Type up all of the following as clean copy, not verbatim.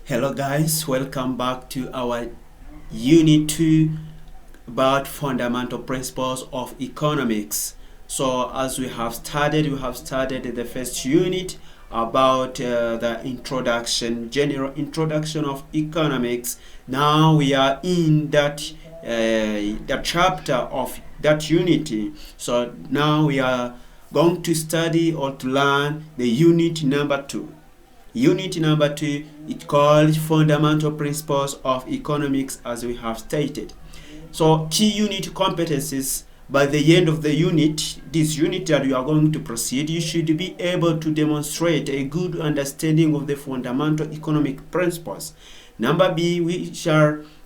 Hello guys, welcome back to our Unit 2 about fundamental principles of economics. So as we have started the first unit about the introduction, general introduction of economics. Now we are in the chapter of that unity. So now we are going to study or to learn the unit number 2. Unit number 2, it called Fundamental Principles of Economics, as we have stated. So key unit competencies. By the end of the unit, this unit that you are going to proceed, you should be able to demonstrate a good understanding of the fundamental economic principles. Number B,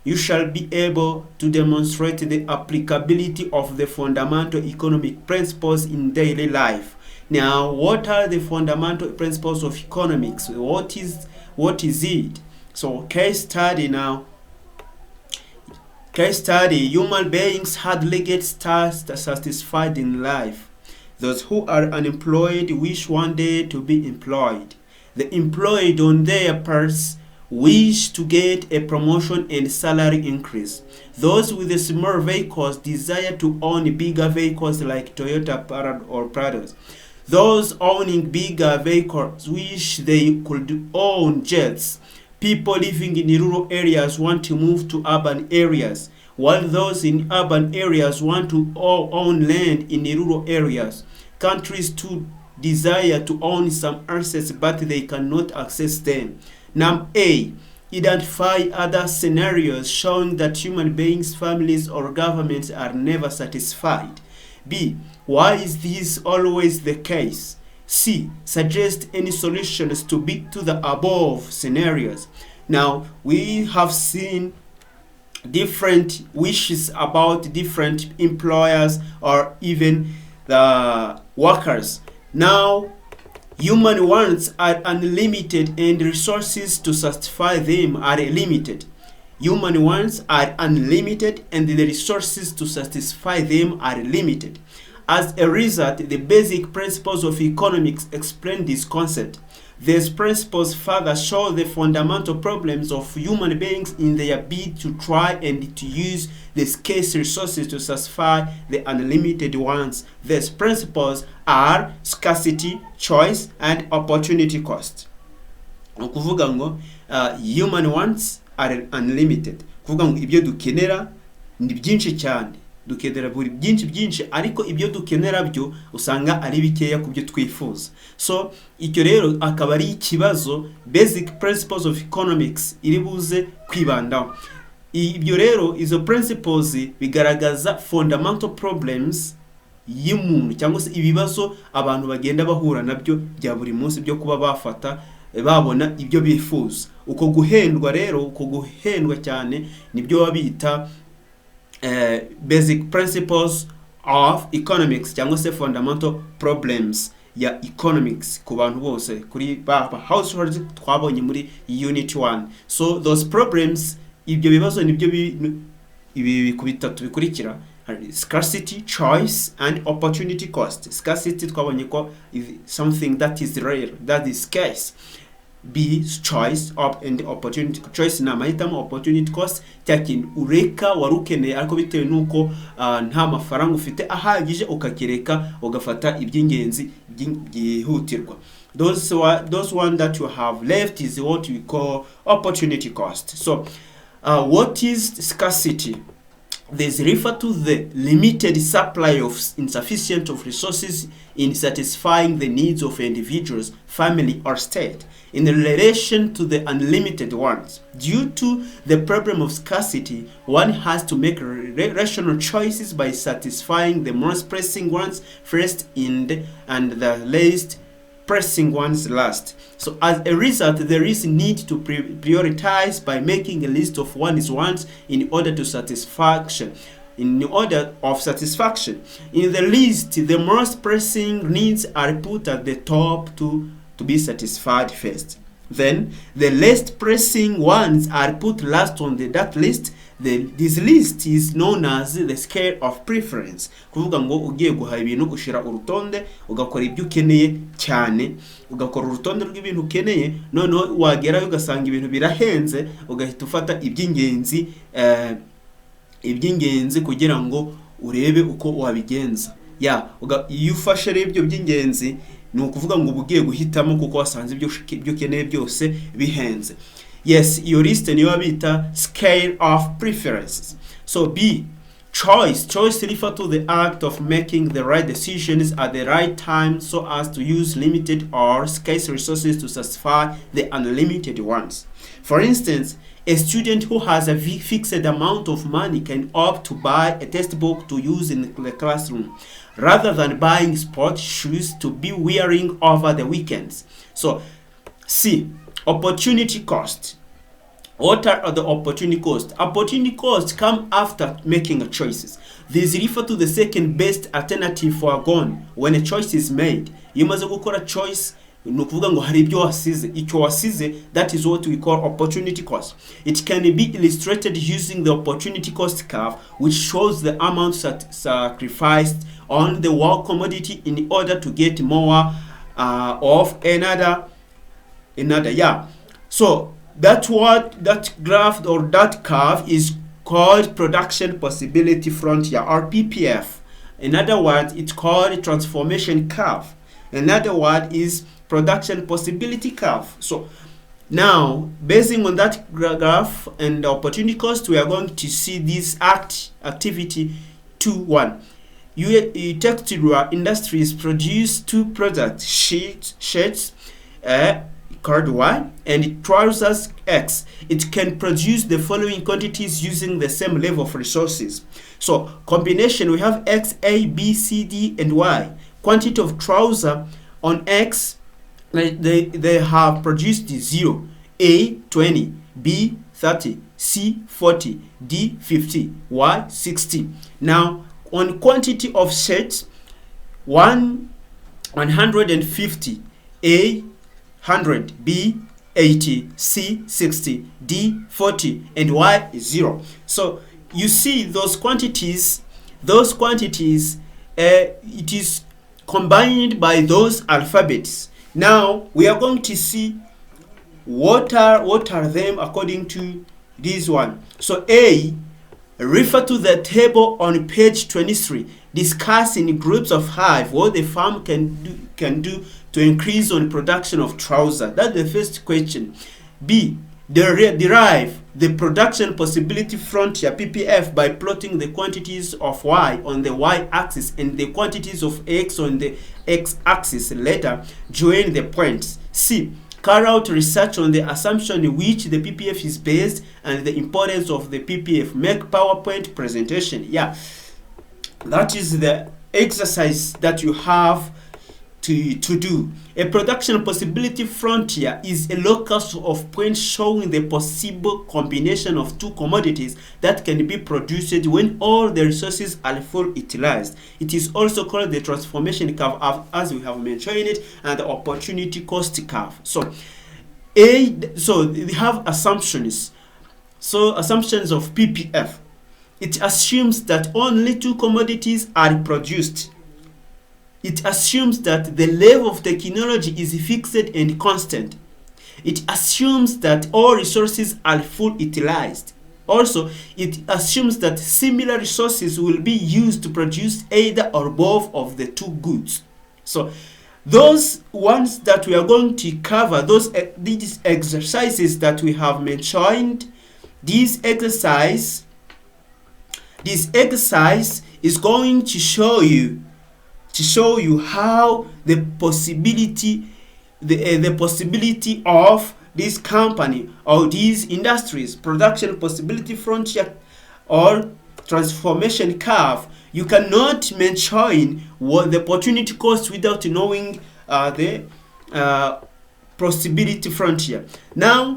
you shall be able to demonstrate the applicability of the fundamental economic principles in daily life. Now, what are the fundamental principles of economics? What is it? So, case study now. Case study: human beings hardly get satisfied in life. Those who are unemployed wish one day to be employed. The employed, on their parts, wish to get a promotion and salary increase. Those with the small vehicles desire to own bigger vehicles like Toyota or Prados. Those owning bigger vehicles wish they could own jets. People living in rural areas want to move to urban areas, while those in urban areas want to own land in rural areas. Countries too desire to own some assets, but they cannot access them. Number A, identify other scenarios showing that human beings, families, or governments are never satisfied. B, why is this always the case? C, suggest any solutions to the above scenarios. Now, we have seen different wishes about different employers or even the workers. Now, human wants are unlimited and resources to satisfy them are limited. Human wants are unlimited and the resources to satisfy them are limited. As a result, the basic principles of economics explain this concept. These principles further show the fundamental problems of human beings in their bid to try and to use the scarce resources to satisfy the unlimited ones. These principles are scarcity, choice, and opportunity cost. Ukuvuga ngo human wants are unlimited. Kuvuga ngo ibyo dukenera ni byinshi cyane. Dukenera buri byinshi ariko ibyo dukenera byo usanga ari bikeya kubyo twifuza. So icyo rero akaba ari ikibazo basic principles of economics iri buze kwibandaho. Ibyo rero izo principles bigaragaza fundamental problems y'umuntu cyangwa se ibibazo abantu bagenda bahura nabyo bya buri munsi byo kuba bafata babona ibyo bifuza. Uko guhendwa rero, uko guhendwa cyane nibyo babita basic principles of economics cyangwa se fundamental problems ya economics ku bantu bose kuri baba households twabonye muri unit 1. So those problems, ibyo bibazo nibyo ibi kubitatu bikurikira: scarcity, choice, and opportunity cost. Scarcity twabonye ko something that is rare, that is scarce. B, choice and opportunity. Choice na mahitamo, opportunity cost cyakintu ureka warukeneye ariko bitewe nuko nta mafaranga ufite ahagije ukakireka ugafata iby'ingenzi byihutirwa. Those one that you have left is what we call opportunity cost. So what is scarcity? This refers to the limited supply of insufficient of resources in satisfying the needs of individuals, family, or state in relation to the unlimited ones. Due to the problem of scarcity, one has to make rational choices by satisfying the most pressing ones first and the least pressing ones last. So as a result, there is a need to prioritize by making a list of one's wants in order of satisfaction. In the list, the most pressing needs are put at the top to be satisfied first. Then the least pressing ones are put last on that list. This list is known as the scale of preference. Kuvuga ngo ugiye guha ibintu ushira urutonde ugakora ibyo ukeneye cyane, ugakora urutonde rw'ibintu ukeneye, noneho wagera ugasanga ibintu birahenze, ugahita ufata iby'ingenzi kugira ngo urebe uko wabigenza. Iyo ufashe rero ibyo by'ingenzi ni ukuvuga ngo ugiye guhitamo kuko wasanze ibyo ukeneye byose bihenze. Yes, your list niyo bita scale of preferences. So B, choice. Choice refer to the act of making the right decisions at the right time so as to use limited or scarce resources to satisfy the unlimited ones. For instance, a student who has a fixed amount of money can opt to buy a textbook to use in the classroom rather than buying sports shoes to be wearing over the weekends. So C, opportunity cost. What are the opportunity costs? Opportunity costs come after making choices. These refer to the second best alternative foregone when a choice is made. You must gukora choice, nukuvuga ngo hari ibyo wasize. Icyo wasize, that is what we call opportunity cost. It can be illustrated using the opportunity cost curve, which shows the amount sacrificed on the one commodity in order to get more of another. So that graph or that curve is called production possibility frontier, or PPF. In other words, it's called transformation curve. Another word is production possibility curve. So now, basing on that graph and the opportunity cost, we are going to see this activity 2.1. Textile industries produce two products, shirts called Y and trousers X. It can produce the following quantities using the same level of resources. So combination, we have X, A, B, C, D, and Y. Quantity of trouser on X, they have produced 0, A 20, B 30, C 40, D 50, Y 60. Now on quantity of shirts, 150, A 100, B 80, C 60, D 40, and Y 0. So you see those quantities, it is combined by those alphabets. Now we are going to see what are them according to this one. So A, refer to the table on page 23. Discuss in groups of 5 what the farm can do to increase on production of trousers. That's the first question. B, derive the production possibility frontier PPF by plotting the quantities of Y on the Y-axis and the quantities of X on the X-axis. Later, join the points. C, carry out research on the assumption in which the PPF is based and the importance of the PPF. Make PowerPoint presentation. Yeah, that is the exercise that you have to do. A production possibility frontier is a locus of points showing the possible combination of two commodities that can be produced when all the resources are fully utilized. It is also called the transformation curve, as we have mentioned it, and the opportunity cost curve. So we have assumptions. So assumptions of PPF. It assumes that only two commodities are produced. It assumes that the level of technology is fixed and constant. It assumes that all resources are fully utilized. Also, it assumes that similar resources will be used to produce either or both of the two goods. So, those ones that we are going to cover, these exercises that we have mentioned, this exercise is going to show you how the possibility of this company or these industries, production possibility frontier or transformation curve. You cannot mention what the opportunity cost without knowing the possibility frontier. Now,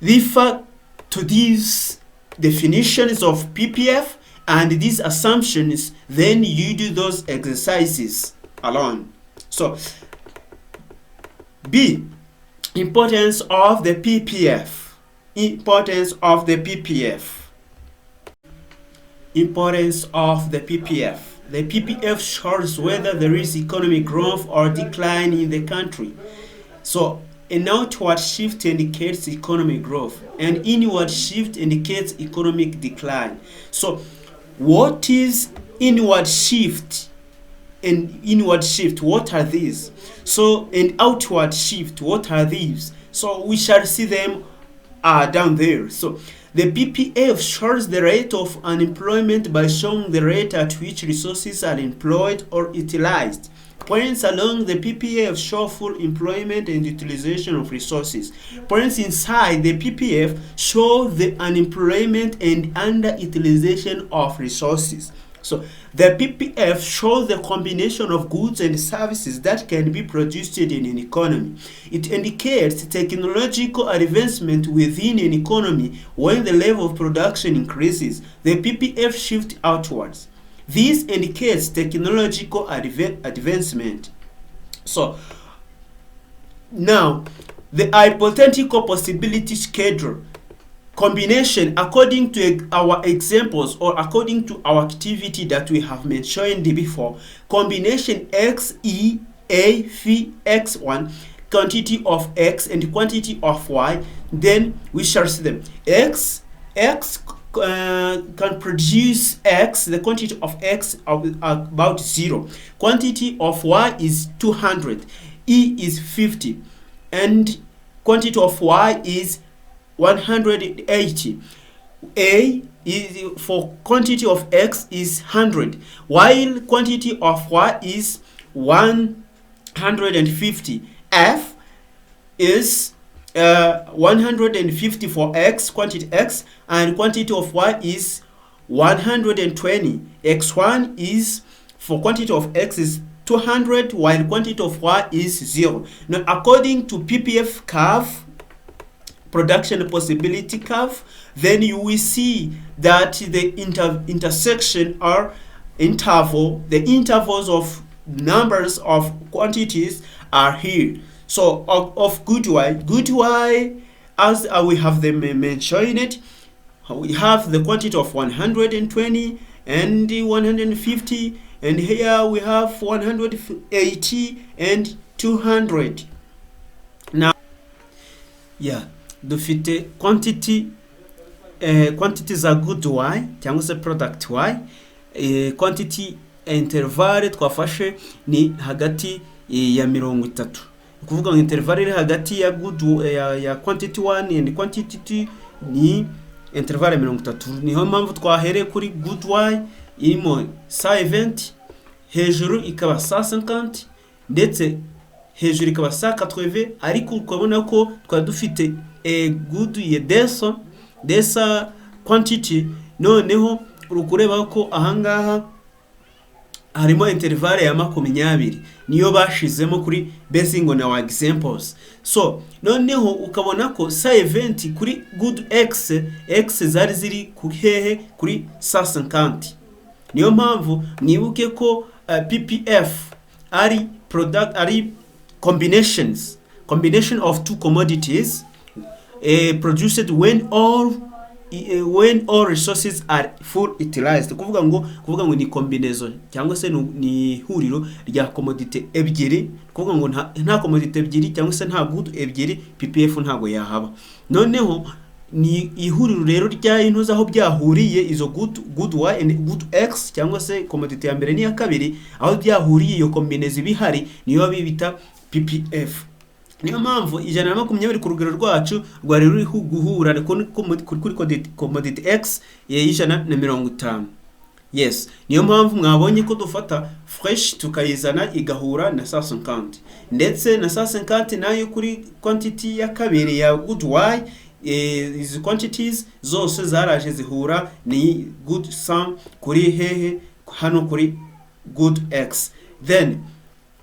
refer to these definitions of PPF and these assumptions, then you do those exercises alone. So B, Importance of the PPF. Importance of the PPF. Importance of the PPF. The PPF shows whether there is economic growth or decline in the country. So an outward shift indicates economic growth, and inward shift indicates economic decline. So what is inward shift and inward shift? What are these? So an outward shift, what are these? So we shall see them down there. So the PPF shows the rate of unemployment by showing the rate at which resources are employed or utilized. Points along the PPF show full employment and utilization of resources. Points inside the PPF show the unemployment and underutilization of resources. So the PPF shows the combination of goods and services that can be produced in an economy. It indicates technological advancement within an economy. When the level of production increases, the PPF shifts outwards. This indicates technological advancement. So now the hypothetical possibility schedule combination, according to our examples or according to our activity that we have mentioned before, combination x, e, a, phi, x1, quantity of x and quantity of y, then we shall see them. X can produce x, the quantity of x of about 0. Quantity of y is 200, e is 50, and quantity of y is 180. A is for quantity of x is 100, while quantity of y is 150. F is 150 for x, quantity x, and quantity of y is 120. X1 is for quantity of x is 200, while quantity of y is 0. Now according to PPF curve, production possibility curve, then you will see that the intersection or interval, the intervals of numbers of quantities are here. So of good y, as we have them mentioned, we have the quantity of 120 and 150, and here we have 180 and 200. Now dufite quantity za good y cyangwa se product y. Quantity interval twafashe ni hagati ya 30. Kuvuga ngo interval iri hagati ya good ya quantity 1 and quantity 2 ni interval ya 30. Niho mpamvu twahere kuri good y irimo 120, hejuru ikaba 150, ndetse hejuru ikaba 180, ariko ukabona ko twa dufite good ye desa quantity. Noneho urukureba ko ahangaha harimo interval ya 20 niyo bashizemo kuri basing on our examples. So noneho ukabona ko 120 kuri good x zari ziri kuhehe kuri 150. Niyo mpamvu nibuke ko PPF ari product ari combination of two commodities produced when all resources are full utilized. Kuvuga ngo ni combination cyangwa se ni huriro rya commodity ebyiri. Kuvuga ngo nta commodity ebyiri cyangwa se nta good ebyiri, PPF ntago yahaba. Noneho ni ihuriro rero rya intuza aho byahuriye izo good y and good x cyangwa se commodity ya mbere ni ya kabiri, aho byahuriye iyo combination bihari niyo bibita PPF. Niyo mpamvu 120 ku rugero rwacu rwari ruri guhura kuri commodity x ya 150. Yes, niyo mpamvu mwabonye ko dufata fresh tukayizana igahura na 150, ndetse na 150 nayo kuri quantity ya kabiri ya good y. These quantities zose zaraje zihura ni good sum kuri hehe hano kuri good x. Then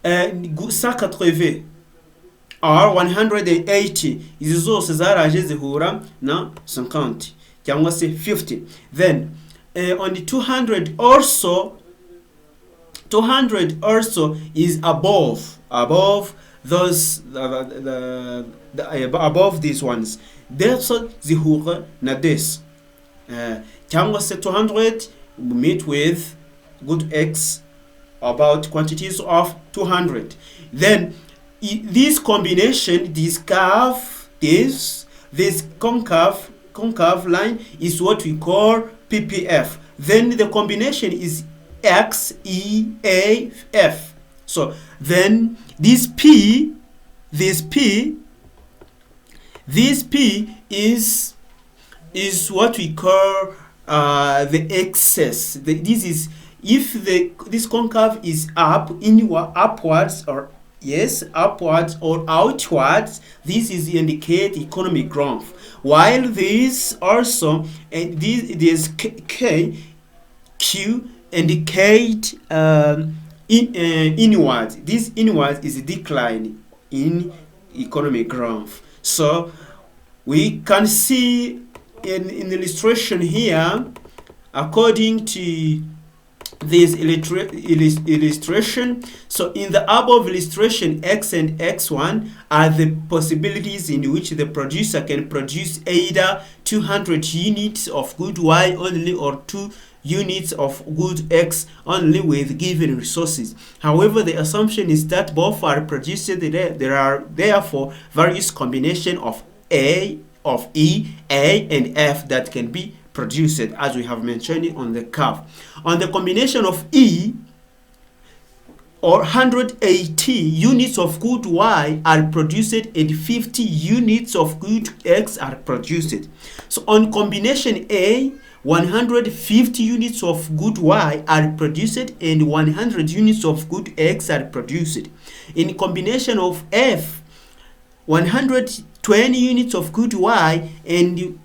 180 or 180 izi zose zaraje zihura na 50 cyangwa se 50. Then on the 200 also is above those above these ones. That's zihura na this. Tango se 200 meet with good x about quantities of 200. Then this combination, this curve, this concave line is what we call PPF. Then the combination is X, E, A, F. So then this P is what we call the excess. This is if this concave is upwards or outwards. This is indicate economic growth, while this also this Q indicate inwards. This inwards is a decline in economic growth. So we can see in illustration here, according to this illustration. So in the above illustration, X and X1 are the possibilities in which the producer can produce either 200 units of good Y only or 2 units of good X only with given resources. However, the assumption is that both are produced. There are therefore various combinations of E, A, and F that can be produced, as we have mentioned on the curve. On the combination of E, or 180 units of good Y are produced and 50 units of good X are produced. So on combination A, 150 units of good Y are produced and 100 units of good X are produced. In combination of F, 120 units of good Y and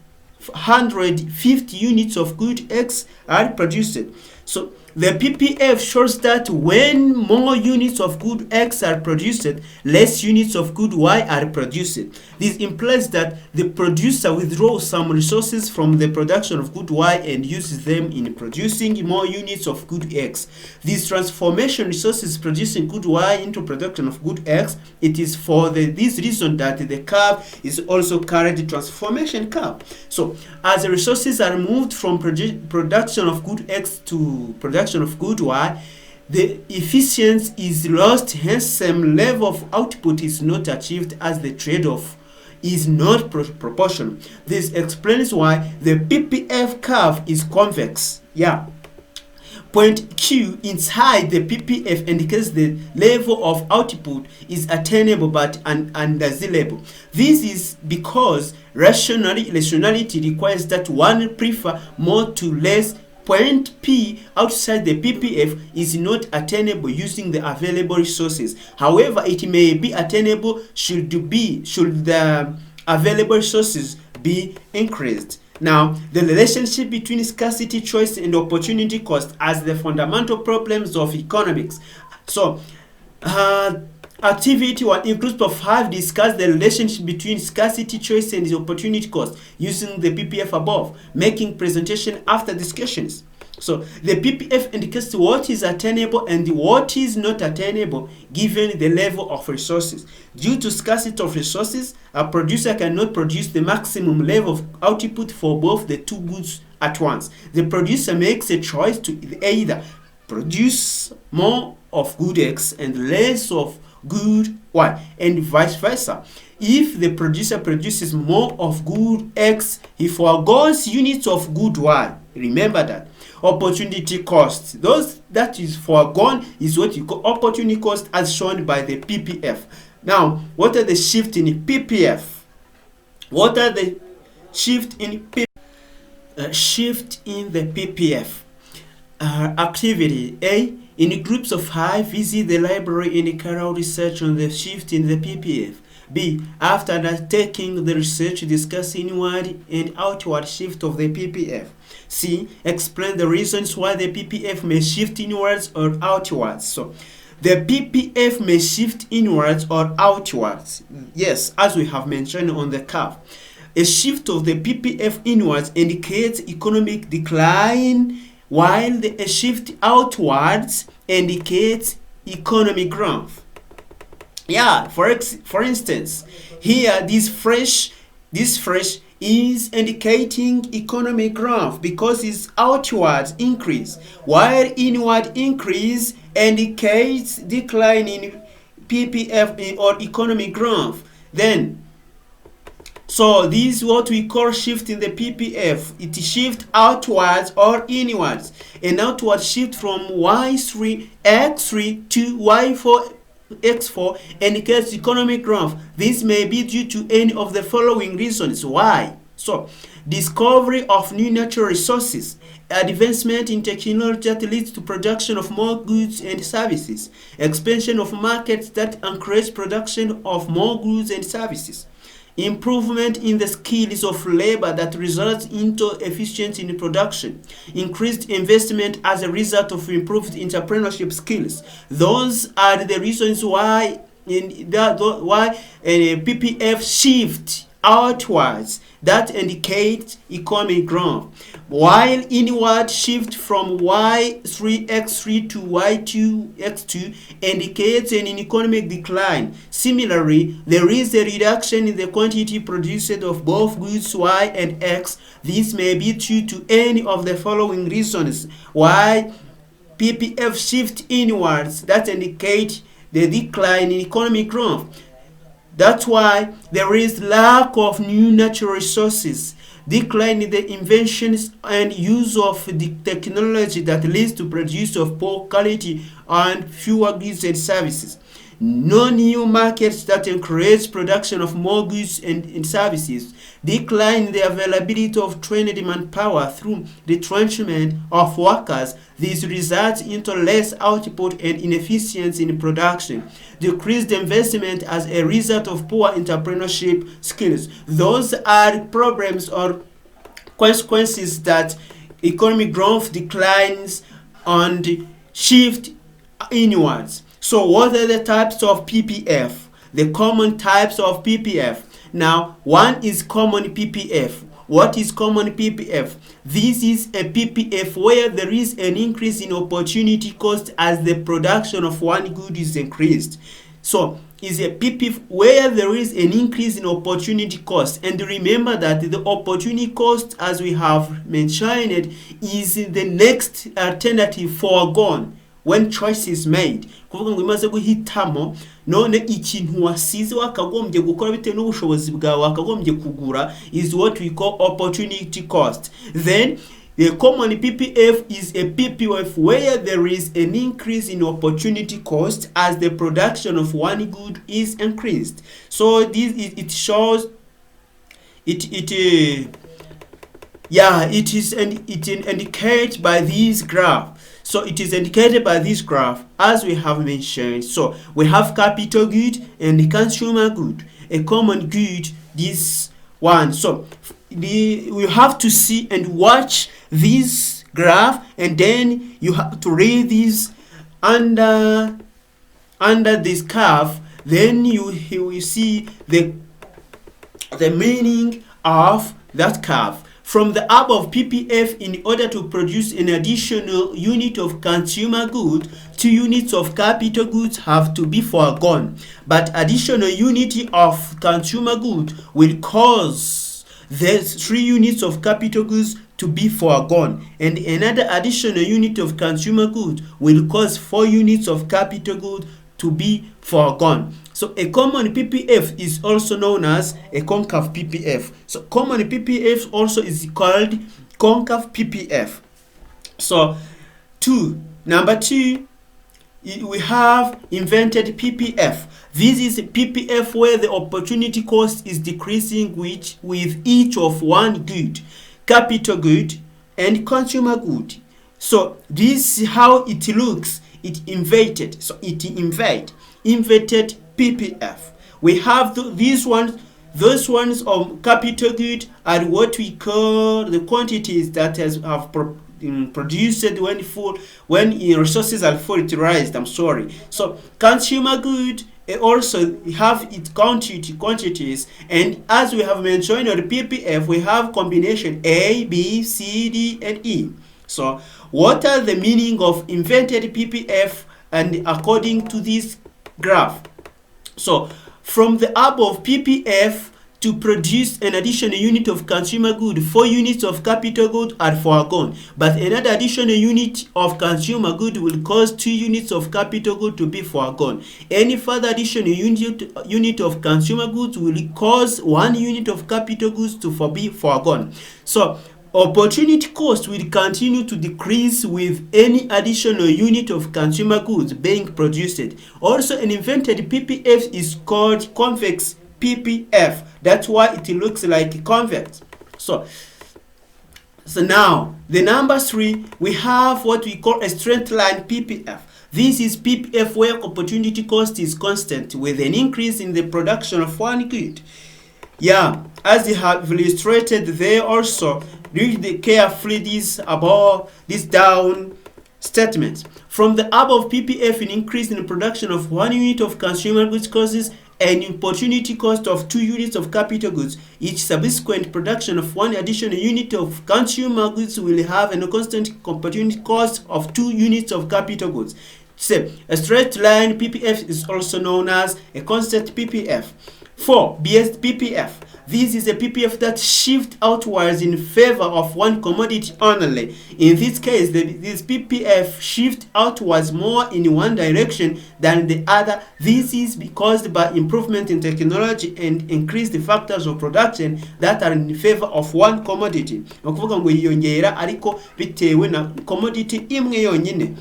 150 units of good X are produced. So the PPF shows that when more units of good X are produced, less units of good Y are produced. This implies that the producer withdraws some resources from the production of good Y and uses them in producing more units of good X. These transformation resources producing good Y into production of good X. It is for this reason that the curve is also called the transformation curve. So as the resources are moved from production of good X to production of good Y, the efficiency is lost, hence same level of output is not achieved as the trade-off is not proportional. This explains why the PPF curve is convex. Point Q inside the PPF indicates the level of output is attainable but undesirable. This is because rationality requires that one prefer more to less. Point P outside the PPF is not attainable using the available resources. However, it may be attainable should the available resources be increased. Now, the relationship between scarcity, choice, and opportunity cost as the fundamental problems of economics. So, activity 1 in group of 5 discuss the relationship between scarcity, choice, and the opportunity cost using the PPF above, making presentation after discussions. So the PPF indicates what is attainable and what is not attainable given the level of resources. Due to scarcity of resources, a producer cannot produce the maximum level of output for both the two goods at once. The producer makes a choice to either produce more of good X and less of good Y, and vice versa. If the producer produces more of good X, he forgoes units of good Y. Remember that. Opportunity cost, those that is foregone is what you call opportunity cost as shown by the PPF. Now, what are the shift in PPF? What are the shift in PPF? Shift in the PPF. Activity A. In groups of 5, visit the library and carry out research on the shift in the PPF. B. After undertaking the research, discuss inward and outward shift of the PPF. C. Explain the reasons why the PPF may shift inwards or outwards. So, the PPF may shift inwards or outwards. Yes, as we have mentioned on the curve. A shift of the PPF inwards indicates economic decline, while a shift outwards indicates economic growth. Yeah, for instance, here this fresh is indicating economic growth because it's outward increase, while inward increase indicates decline in PPF or economic growth. Then, so this is what we call shift in the PPF. It shift outwards or inwards. An outward shift from Y3, X3 to Y4, X4 indicates economic growth. This may be due to any of the following reasons. Why? So, discovery of new natural resources, advancement in technology that leads to production of more goods and services, expansion of markets that encourage production of more goods and services, improvement in the skills of labor that results into efficiency in production, increased investment as a result of improved entrepreneurship skills. Those are the reasons why PPF shift outwards that indicates economic growth, while inward shift from Y3x3 to Y2x2 indicates an economic decline. Similarly, there is a reduction in the quantity produced of both goods Y and X. This may be due to any of the following reasons why PPF shift inwards that indicate the decline in economic growth. That's why there is lack of new natural resources, decline in the inventions and use of the technology that leads to produce of poor quality and fewer goods and services. No new markets that encourage production of more goods and services, decline in the availability of trained manpower through retrenchment of workers. This results into less output and inefficiency in production, decreased investment as a result of poor entrepreneurship skills. Those are problems or consequences that economic growth declines and shift inwards. So what are the types of PPF? The common types of PPF. Now, one is common PPF. What is common PPF? This is a PPF where there is an increase in opportunity cost as the production of one good is increased. So, is a PPF where there is an increase in opportunity cost. And remember that the opportunity cost, as we have mentioned, is the next alternative foregone when choice is made. Kuvuga ngo imaze guhitamo none ikintu wasize wakagombye gukora bitewe n'ubushobozi bwawe wakagombye kugura is what we call opportunity cost. Then the common PPF is a PPF where there is an increase in opportunity cost as the production of one good is increased. So this it shows it indicates by this graph. So it is indicated by this graph as we have mentioned. So we have capital good and consumer good. A common good, this one. So we have to see and watch this graph, and then you have to read this under this curve. Then you will see the meaning of that curve. From the above PPF, in order to produce an additional unit of consumer good, 2 units of capital goods have to be foregone. But additional unit of consumer good will cause the 3 units of capital goods to be foregone. And another additional unit of consumer good will cause 4 units of capital good to be foregone. So a common PPF is also known as a concave PPF. So common PPF also is called concave PPF. So number 2, we have invented PPF. This is a PPF where the opportunity cost is decreasing with each of one good, capital good and consumer good. So this is how it looks. It inverted. So it inverted PPF. We have these ones. Those ones of capital good are what we call the quantities that have produced when resources are fully utilized. So consumer good also have its quantities, and as we have mentioned on the PPF, we have combination A, B, C, D, and E. So what are the meaning of invented PPF? And according to this graph, So from the above PPF, to produce an additional unit of consumer good, 4 units of capital good are foregone, but another additional unit of consumer good will cause 2 units of capital good to be foregone. Any further additional unit of consumer goods will cause 1 unit of capital goods to be foregone. So opportunity cost will continue to decrease with any additional unit of consumer goods being produced. Also, an invented PPF is called convex PPF. That's why it looks like convex. So now the number 3, we have what we call a straight line PPF. This is PPF where opportunity cost is constant with an increase in the production of one good. Yeah, as they have illustrated there also, read carefully this above, this down statement. From the above PPF, an increase in the production of 1 unit of consumer goods causes an opportunity cost of 2 units of capital goods. Each subsequent production of 1 additional unit of consumer goods will have a constant opportunity cost of 2 units of capital goods. So a straight line PPF is also known as a constant PPF. 4. Biased PPF. This is a PPF that shifts outwards in favor of one commodity only. In this case, this PPF shifts outwards more in one direction than the other. This is caused by improvement in technology and increased factors of production that are in favor of one commodity. Okuvuga ngo yiyongera ariko bitewe na commodity imwe yonyine.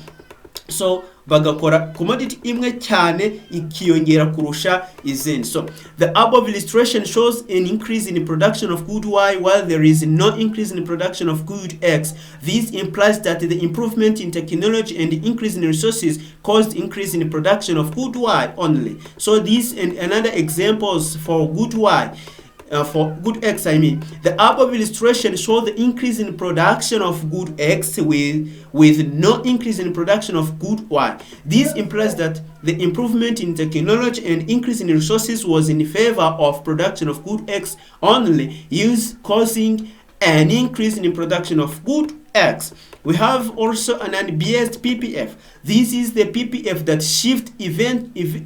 So bagakora commodity imwe cyane ikiyongera kurusha izindi. So the above illustration shows an increase in the production of good Y while there is no increase in the production of good X. This implies that the improvement in technology and the increase in resources caused increase in the production of good Y only. So these and another examples for good Y. For good X, I mean, the above illustration shows the increase in production of good X with no increase in production of good Y. This implies that the improvement in technology and increase in resources was in favor of production of good X only, causing an increase in production of good X. We have also an unbiased PPF. This is the PPF that shifts evenly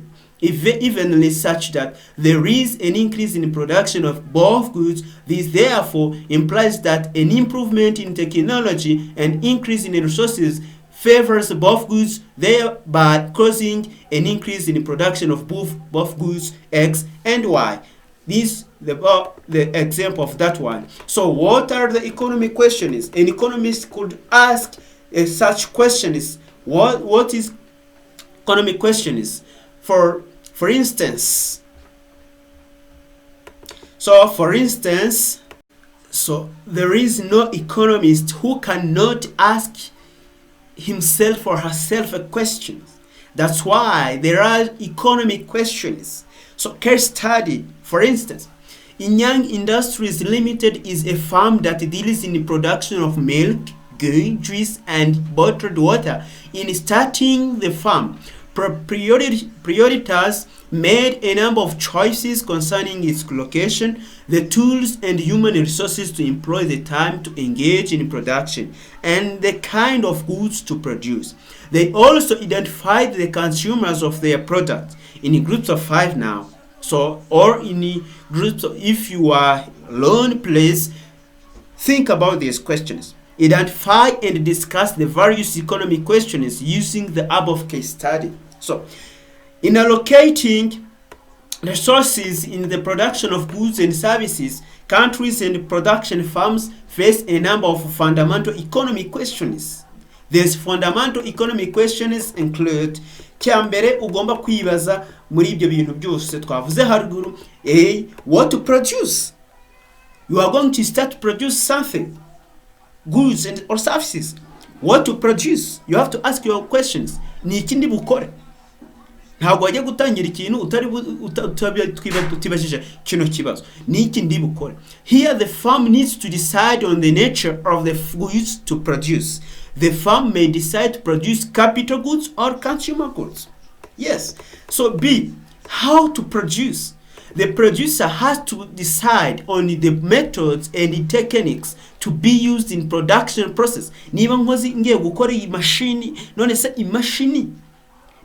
such that there is an increase in production of both goods. This therefore implies that an improvement in technology and increase in resources favors both goods, thereby causing an increase in the production of both goods X and Y. This the example of that one. So what are the economic questions? An economist could ask such questions. What is economic questions? For instance, there is no economist who cannot ask himself or herself a question. That's why there are economic questions. So case study, for instance, Inyang Industries Limited is a firm that deals in the production of milk, ghee, juice, and bottled water. In starting the firm, Prioritas made a number of choices concerning its location, the tools and human resources to employ, the time to engage in production, and the kind of goods to produce. They also identified the consumers of their product in groups of 5 now. So, or in groups of, if you are alone, please think about these questions. Identify and discuss the various economic questions using the above case study. So, in allocating resources in the production of goods and services, countries and production firms face a number of fundamental economic questions. These fundamental economic questions include cyambere ugomba kwibaza muri ibyo bintu byose twavuze haruguru, what to produce. You are going to start to produce something, goods and or services. What to produce? You have to ask your questions. Ni iki ndi bukore? Ntabwo wajya gutangira ikintu utibajije kino kibazo. Ni iki ndi bukore? Here the firm needs to decide on the nature of the goods to produce. The firm may decide to produce capital goods or consumer goods. Yes. So B, how to produce? The producer has to decide on the methods and the techniques to be used in production process. Niba nkozi ngiye gukora iyi mashini, none se imashini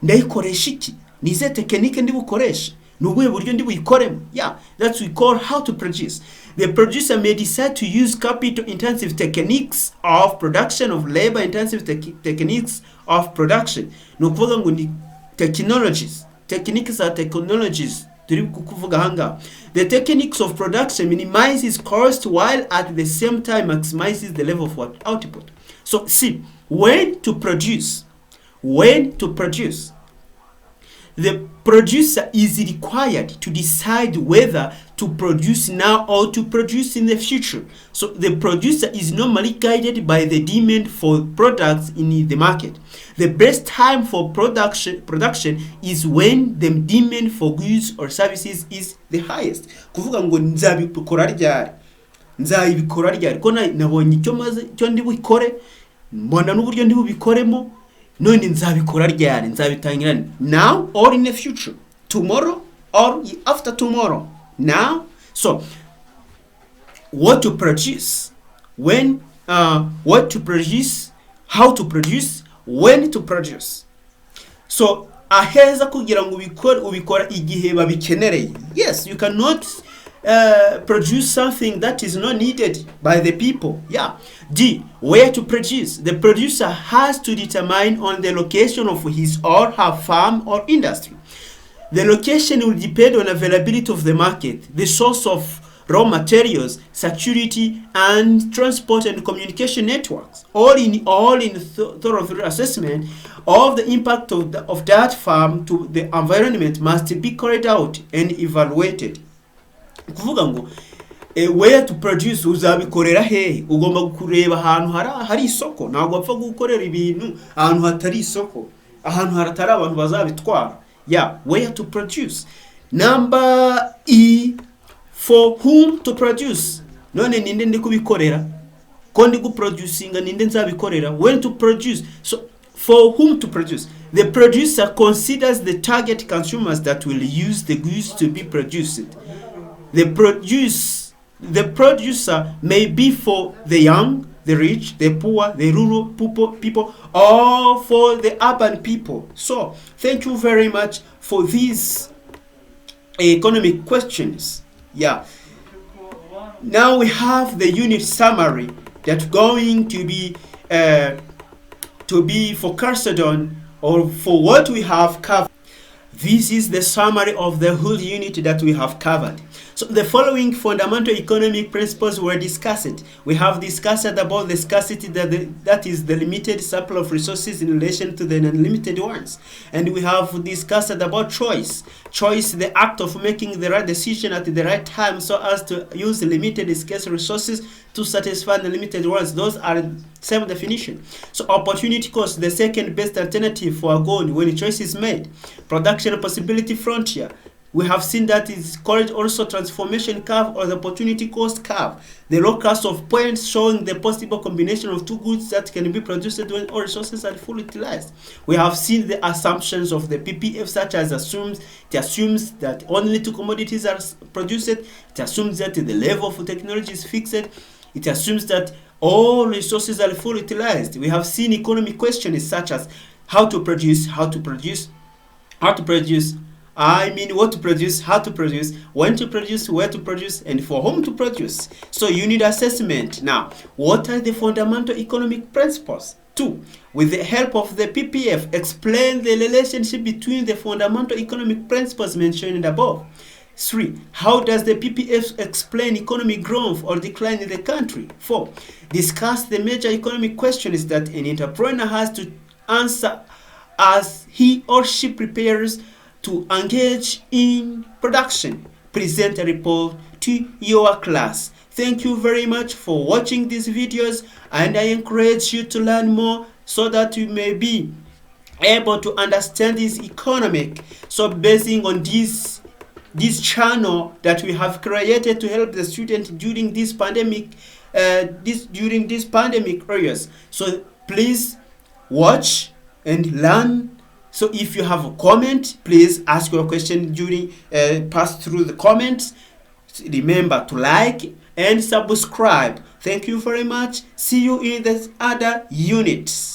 ndayikoresha iki? Nize technique ndi bukoresha? nubuhe buryo ndi buyikoremo. Yeah, that's we call how to produce. The producer may decide to use capital intensive techniques of production, of labor intensive techniques of production. Nukuvuga ngo ni technologies, techniques are technologies. The techniques of production minimizes cost while at the same time maximizes the level of what output. So see, when to produce, the producer is required to decide whether to produce now or to produce in the future. So the producer is normally guided by the demand for products in the market. The best time for production is when the demand for goods or services is the highest. Kuvuga ngo nzabikora ryari ko nabonye icyo ndi bukore, mbona n'uburyo ndi bubikoremo, none nzabikora ryari, nzabitangira now or in the future, tomorrow or after tomorrow. Now, so what to produce, when, what to produce, how to produce, when to produce. So aheza kugira ngo ubikora igihe babikenereye. Yes, you cannot produce something that is not needed by the people. Yeah. D, where to produce. The producer has to determine on the location of his or her farm or industry. The location will depend on availability of the market, the source of raw materials, security, and transport and communication networks. All in thorough assessment of the impact of that farm to the environment must be carried out and evaluated. Kuvuga ngo where to produce, uzabikorera hehe, ugomba kureba ahantu hari isoko, ntabwo bapfa gukorera ibintu ahantu hatari isoko, ahantu haratari abantu bazabitwara. Yeah, where to produce. Number E, for whom to produce. None ninde ndi kubikorera, ko ndi guproducinga ninde nzabikorera. When to produce. So for whom to produce. The producer considers the target consumers that will use the goods to be produced. The producer may be for the young, the rich, the poor, the rural people, or for the urban people. So thank you very much for these economic questions. Yeah. Now we have the unit summary that's going to be focused on, or for what we have covered. This is the summary of the whole unit that we have covered. So the following fundamental economic principles were discussed. We have discussed about the scarcity, that is the limited supply of resources in relation to the unlimited ones. And we have discussed about choice. Choice, the act of making the right decision at the right time so as to use limited scarce resources to satisfy the limited ones. Those are same definition. So opportunity cost, the second best alternative for a goal when a choice is made. Production possibility frontier. We have seen that is called also transformation curve or the opportunity cost curve. The low cost of points showing the possible combination of two goods that can be produced when all resources are fully utilized. We have seen the assumptions of the PPF, such as it assumes that only two commodities are produced. It assumes that the level of technology is fixed. It assumes that all resources are fully utilized. We have seen economic questions such as how to produce, what to produce, when to produce, where to produce, and for whom to produce. So unit assessment. Now, what are the fundamental economic principles? 2. With the help of the PPF, explain the relationship between the fundamental economic principles mentioned above. 3. How does the PPF explain economic growth or decline in the country? 4. Discuss the major economic questions that an entrepreneur has to answer as he or she prepares to engage in production. Present a report to your class. Thank you very much for watching these videos, and I encourage you to learn more so that you may be able to understand this economic. So basing on this channel that we have created to help the student during this pandemic areas. So please watch and learn. So if you have a comment, please ask your question during pass through the comments. Remember to like and subscribe. Thank you very much. See you in the other units.